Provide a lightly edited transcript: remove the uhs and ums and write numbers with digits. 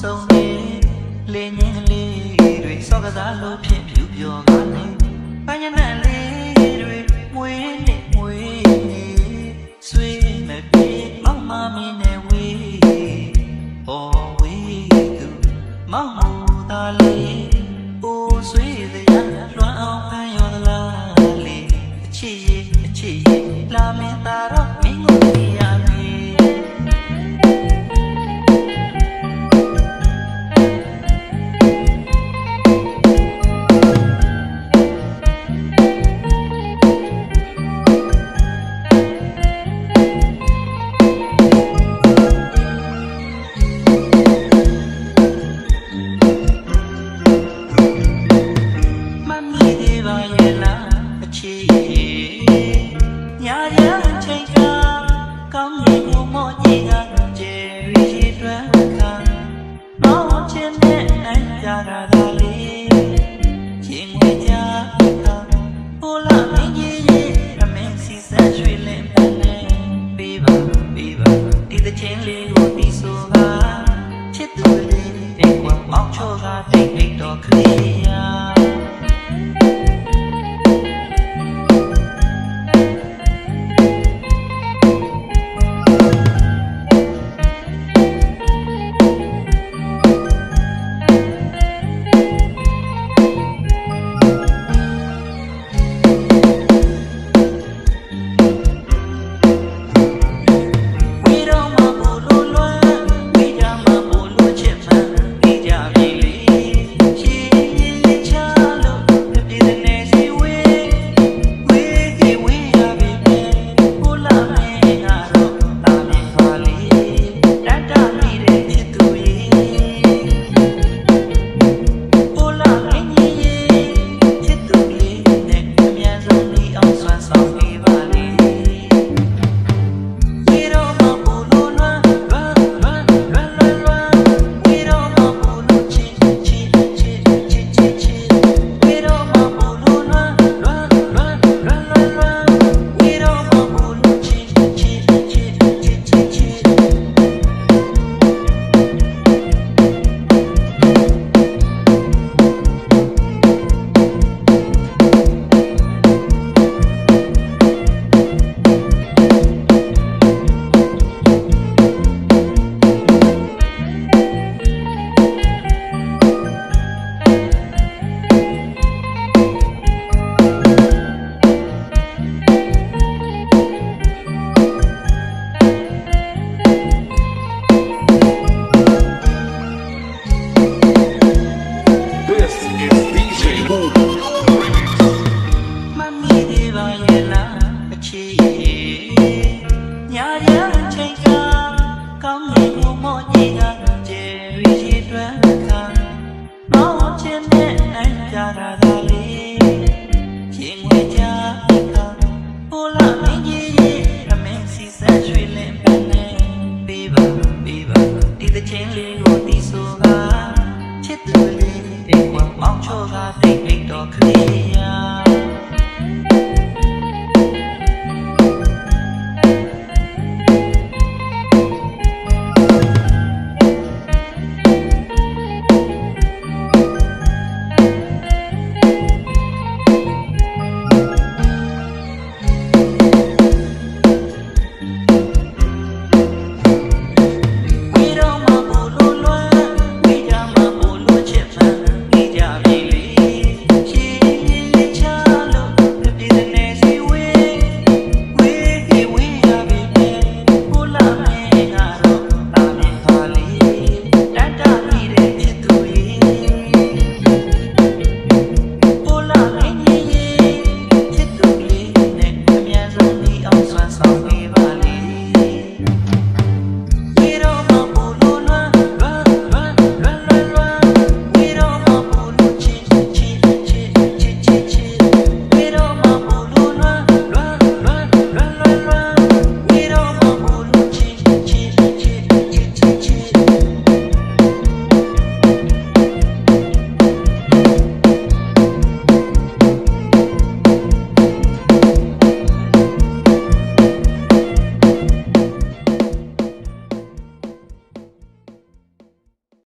ဆုံးနေလေငင်းလေးတွေစောကစားလို့ဖြစ်ဖြူပြောကလေးပန်းရနံလေးတွေမွေးနေမွေးနေဆွေးမပြေမောင်မမင်းနဲ့ဝေးအော်ဝေးသူမောင်မူသားလေးအိုးဆွေးတရားလွမ်းအောင်ဖန်ရောသလားလေးအချစ်ရဲ့လာမင်းသာတော့မင်းကိုပြရညာရန်ချိန်ကကောင်းရင်ကိုမော့ကြီးကကျေရီတွန်းခံမောင်ချင်းနဲ့အန်ကြတာကလေးချင်းဝေးကြတာဟိုလာမင်းကြီးရဲ့အမင်းစီဆက်ရွှေလင်းနဲ့ပေးပါဒီတဲ့ချင်းလေးကိုဒီဆိုကချစ်သူလေးတဲ့ကွာမောင်ချိုကတိတ်တော့ခလေးရညာရန်ချိန်ကကောင်းရင်ကိုမော့ကြီးကကျေရီတွန်းခံမောင်ချင်းနဲ့အန်ကြတာ